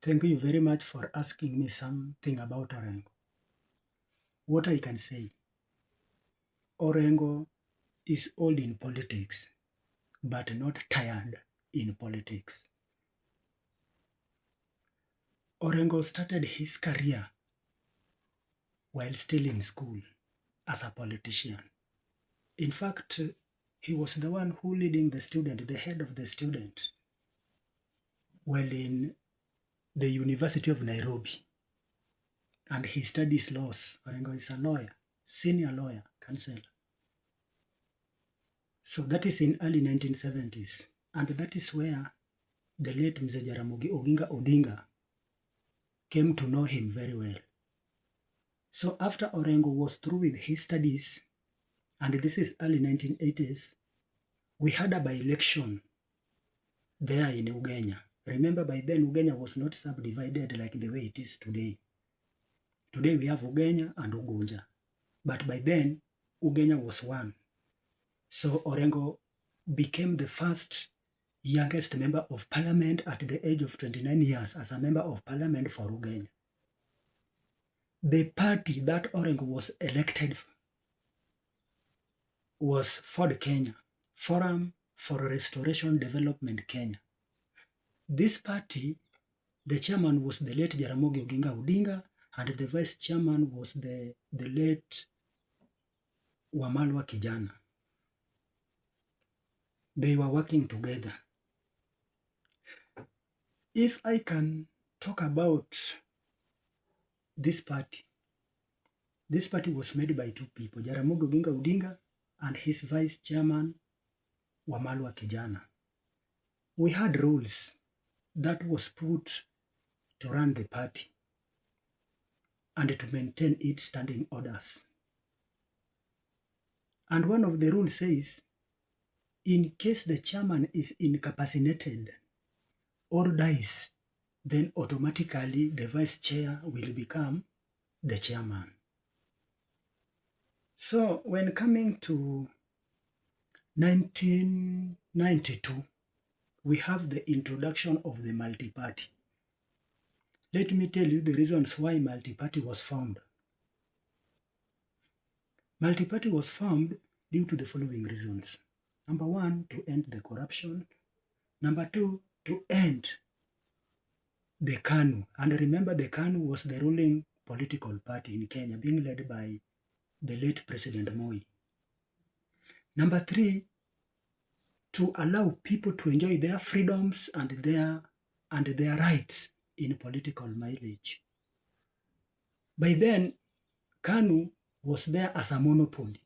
Thank you very much for asking me something about Orengo. What I can say, Orengo is old in politics, but not tired in politics. Orengo started his career while still in school as a politician. In fact, he was the one who leading the student, the head of the student, while in the University of Nairobi. And he studies laws. Orengo is a lawyer, senior lawyer, counselor. So that is in early 1970s. And that is where the late Mzee Jaramogi Oginga Odinga came to know him very well. So after Orengo was through with his studies, and this is early 1980s, we had a by-election there in Ugenya. Remember, by then Ugenya was not subdivided like the way it is today. Today we have Ugenya and Ugunja. But by then, Ugenya was one. So Orengo became the first youngest member of parliament at the age of 29 years as a member of parliament for Ugenya. The party that Orengo was elected was Ford Kenya, Forum for Restoration Development Kenya. This party, the chairman was the late Jaramogi Oginga Odinga, and the vice chairman was the late Wamalwa Kijana. They were working together. If I can talk about this party was made by two people, Jaramogi Oginga Odinga and his vice chairman, Wamalwa Kijana. We had rules that was put to run the party and to maintain its standing orders. And one of the rules says, in case the chairman is incapacitated or dies, then automatically the vice chair will become the chairman. So when coming to 1992, we have the introduction of the multi-party. Let me tell you the reasons why multi-party was formed. Multi-party was formed due to the following reasons. Number one, to end the corruption. Number two, to end the KANU. And remember, the KANU was the ruling political party in Kenya, being led by the late President Moi. Number three, to allow people to enjoy their freedoms and their rights in political mileage. By then, KANU was there as a monopoly,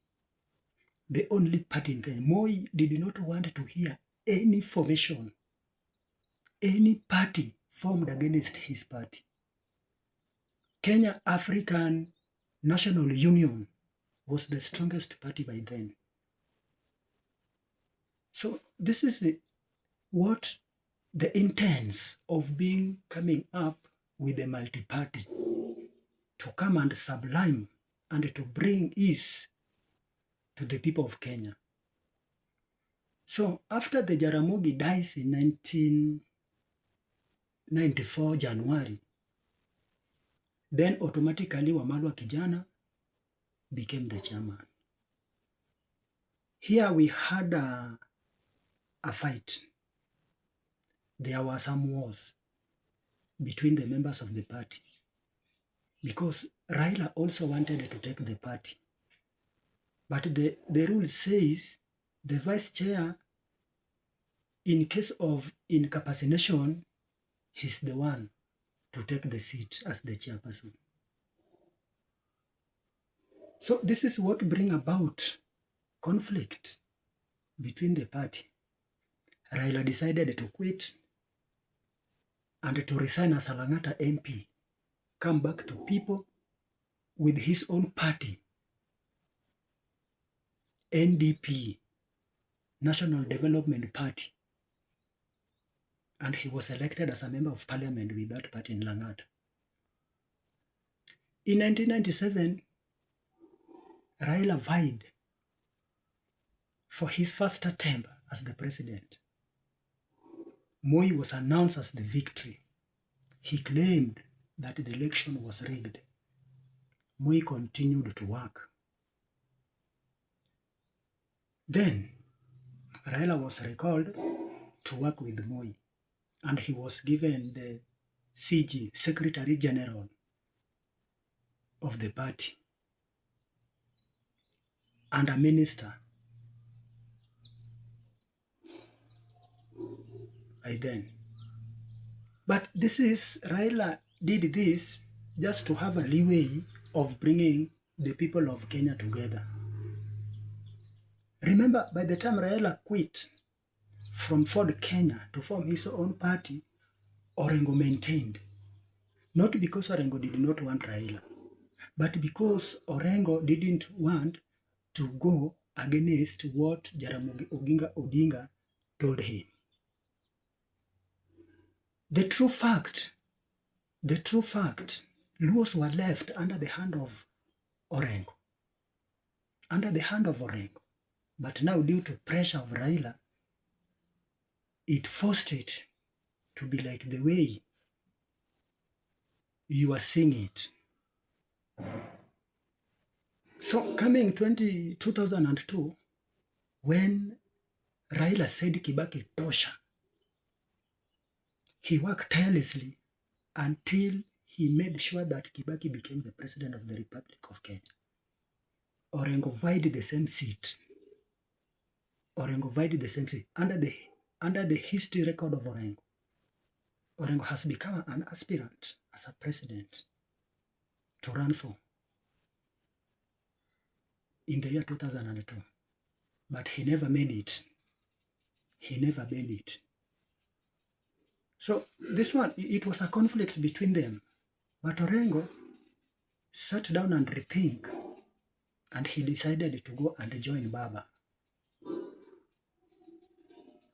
the only party in Kenya. Moi did not want to hear any formation, any party formed against his party. Kenya African National Union was the strongest party by then. So this is what the intents of coming up with a multi-party, to come and sublime and to bring ease to the people of Kenya. So after the Jaramogi dies in 1994 January, then automatically Wamalwa Kijana became the chairman. Here we had a fight. There were some wars between the members of the party because Raila also wanted to take the party. But the rule says the vice chair, in case of incapacitation, he's the one to take the seat as the chairperson. So this is what brings about conflict between the party. Raila decided to quit and to resign as a Lang'ata MP, come back to people with his own party, NDP, National Development Party, and he was elected as a member of parliament with that party in Lang'ata. In 1997, Raila vied for his first attempt as the president. Moi was announced as the victory. he claimed that the election was rigged. Moi continued to work. Then Raila was recalled to work with Moi, and he was given the CG, Secretary General of the party, and a minister by then. But Raila did this just to have a leeway of bringing the people of Kenya together. Remember, by the time Raila quit from Ford Kenya to form his own party, Orengo maintained. Not because Orengo did not want Raila, but because Orengo didn't want to go against what Jaramogi Oginga Odinga told him. The true fact, Luos were left under the hand of Orengo. But now, due to pressure of Raila, it forced it to be like the way you are seeing it. So coming 2002, when Raila said Kibaki tosha, he worked tirelessly until he made sure that Kibaki became the president of the Republic of Kenya. Orengo vied the same seat. Under the history record of Orengo, Orengo has become an aspirant as a president to run for in the year 2002. But he never made it. So this one, it was a conflict between them. But Orengo sat down and rethink, and he decided to go and join Baba.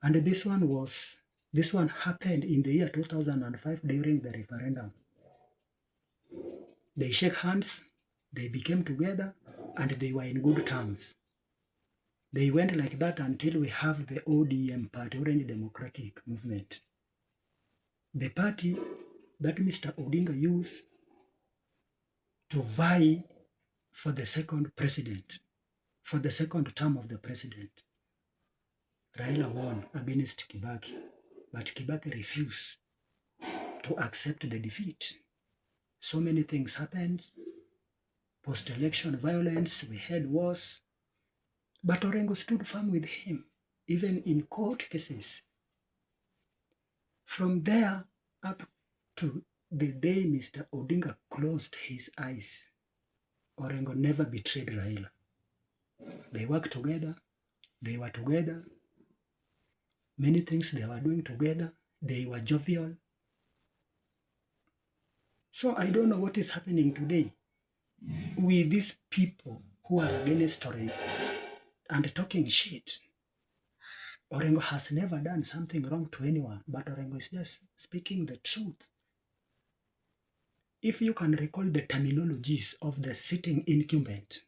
And this one happened in the year 2005 during the referendum. They shook hands, they became together, and they were in good terms. They went like that until we have the ODM party, Orange Democratic Movement. The party that Mr. Odinga used to vie for the second term of the president. Raila won against Kibaki, but Kibaki refused to accept the defeat. So many things happened. Post-election violence, we had wars, but Orengo stood firm with him, even in court cases. From there up to the day Mr. Odinga closed his eyes, Orengo never betrayed Raila. They worked together, they were together, many things they were doing together, they were jovial. So I don't know what is happening today with these people who are against Orengo and talking shit. Orengo has never done something wrong to anyone, but Orengo is just speaking the truth. If you can recall the terminologies of the sitting incumbent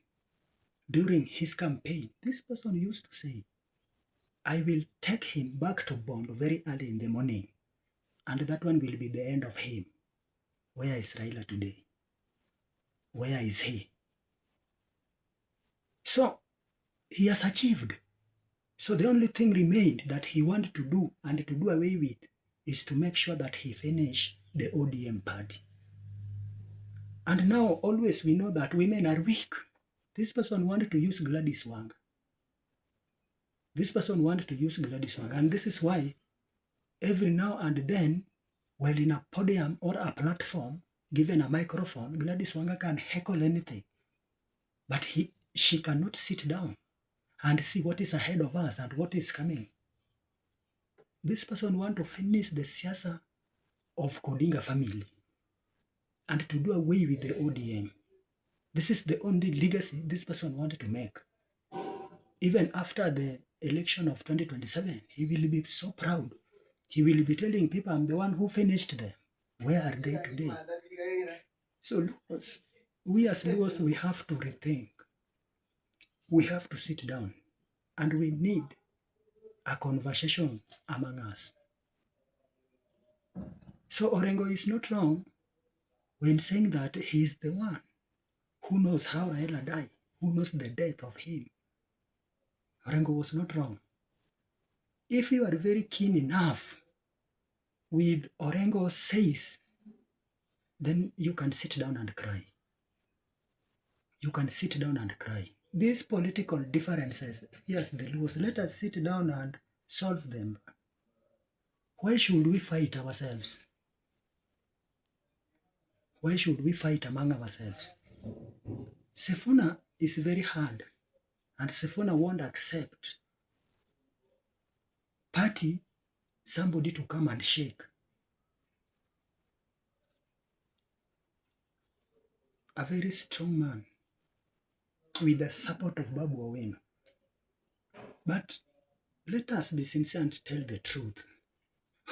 during his campaign, this person used to say, I will take him back to Bondo very early in the morning, and that one will be the end of him. Where is Raila today? Where is he? So he has achieved. So the only thing remained that he wanted to do and to do away with is to make sure that he finish the ODM party. And now always we know that women are weak. This person wanted to use Gladys Wanga. And this is why every now and then, while in a podium or a platform, given a microphone, Gladys Wanga can heckle anything. But she cannot sit down and see what is ahead of us and what is coming. This person wants to finish the siasa of Odinga family and to do away with the ODM. This is the only legacy this person wanted to make. Even after the election of 2027, he will be so proud. He will be telling people, I'm the one who finished them. Where are they today? So we as Luos, we have to rethink. We have to sit down, and we need a conversation among us. So Orengo is not wrong when saying that he is the one who knows how Raila died, who knows the death of him. Orengo was not wrong. If you are very keen enough with Orengo says, then you can sit down and cry. You can sit down and cry. These political differences, yes, the Luos, let us sit down and solve them. Why should we fight ourselves? Why should we fight among ourselves? Sifuna is very hard, and Sifuna won't accept party somebody to come and shake. A very strong man with the support of Babu Owino. But let us be sincere and tell the truth.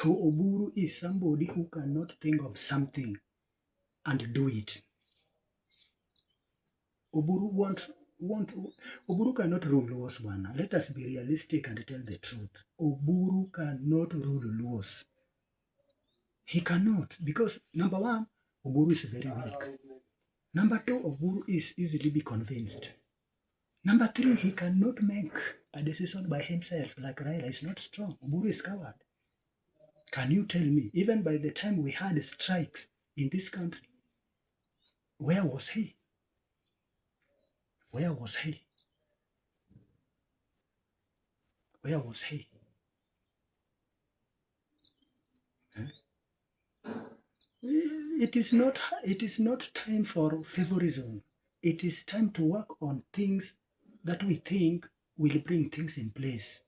Oburu is somebody who cannot think of something and do it. Oburu cannot rule Luos, bwana. Let us be realistic and tell the truth. Oburu cannot rule Luos. He cannot, because number one, Oburu is very weak. Number two, Oburu is easily be convinced. Number three, he cannot make a decision by himself like Raila is not strong. Oburu is coward. Can you tell me, even by the time we had strikes in this country, where was he? Where was he? Where was he? It is not time for favorism. It is time to work on things that we think will bring things in place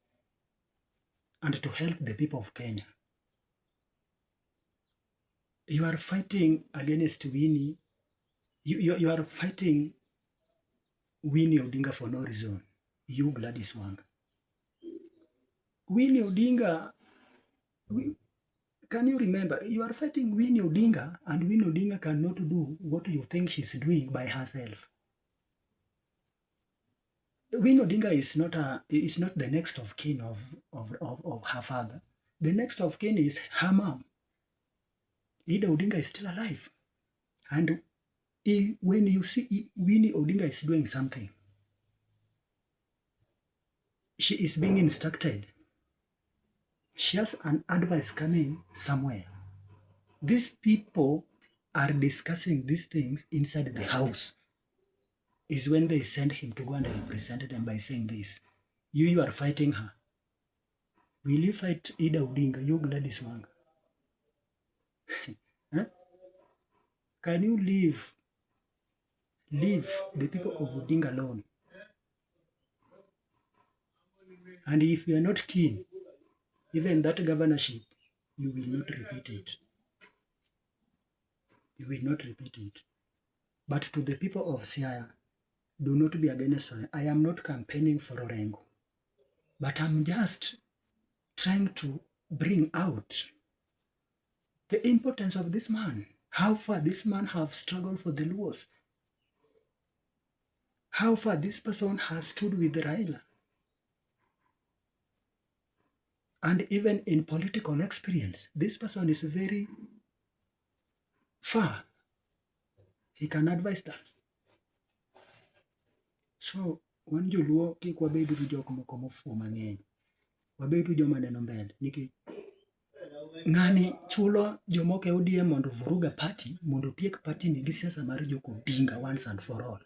and to help the people of Kenya. You are fighting against Winnie. You are fighting Winnie Odinga for no reason. You, Gladys Wanga. Winnie Odinga, can you remember? You are fighting Winnie Odinga, and Winnie Odinga cannot do what you think she's doing by herself. Winnie Odinga is not the next of kin of her father. The next of kin is her mom. Ida Odinga is still alive. And when you see Winnie Odinga is doing something, she is being instructed. She has an advice coming somewhere. These people are discussing these things inside the house. Is when they send him to go and represent them by saying this. You are fighting her. Will you fight Ida Odinga, you Gladys Wanga? Huh? Can you leave the people of Odinga alone? And if you are not keen, even that governorship, you will not repeat it. You will not repeat it. But to the people of Siaya, do not be against Orengo. I am not campaigning for Orengo, but I'm just trying to bring out the importance of this man. How far this man have struggled for the Luos. How far this person has stood with Raila. And even in political experience, this person is very far. He can advise us. So, wan joluo kik wabedu gi jok moko mofuo mang'eny. Wabedu joma neno mbele. Nikech ng'ani chulo jomoko e ODM mondo vuruga party, mondo tiek party ni gi siasa mar Jok Odinga once and for all.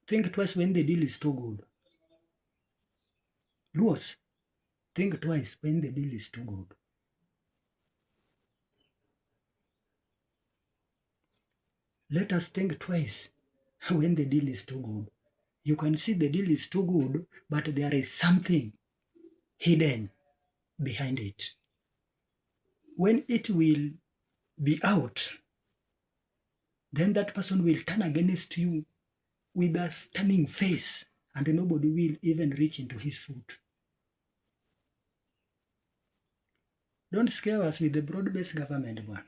Think twice when the deal is too good. Luos, think twice when the deal is too good. Let us think twice when the deal is too good. You can see the deal is too good, but there is something hidden behind it. When it will be out, then that person will turn against you with a stunning face, and nobody will even reach into his foot. Don't scare us with the broad-based government, bwana.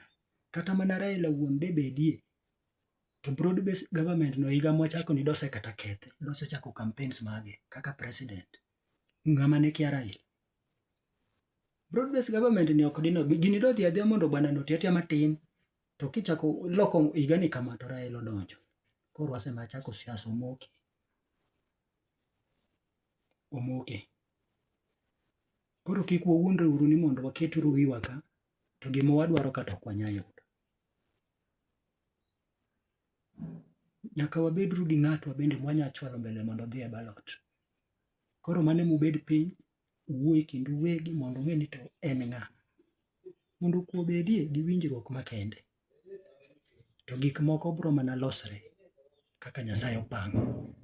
Kata mana Raila wuon de bedie, to broad-based government no higa mwachako ni dose kata kethe, dose chako campaigns mage kaka president. Ng'ama ne kia Raila. Broad based government ni ok dino gini do dhi adhiya mondo bwana no tiatia matin, to kichako loko higani kama to Raila odonjo. Koro wasemachako siasa omoke. Koro kik wawuondre uru ni mondo waketuru wiwa ka, to gima wadwaro ka to ok wanyal yudo. Nyaka wabedru gi ng'atwa bende mwanya chwalo mbele mondo odhi e ballot. Koro mane mubed piny, uwuoye kindu uwegi mondo ung'e ni to en ng'a. Mondo kwe obedie gi winjruok makende. To gik moko biro mana losre kaka Nyasaye opango.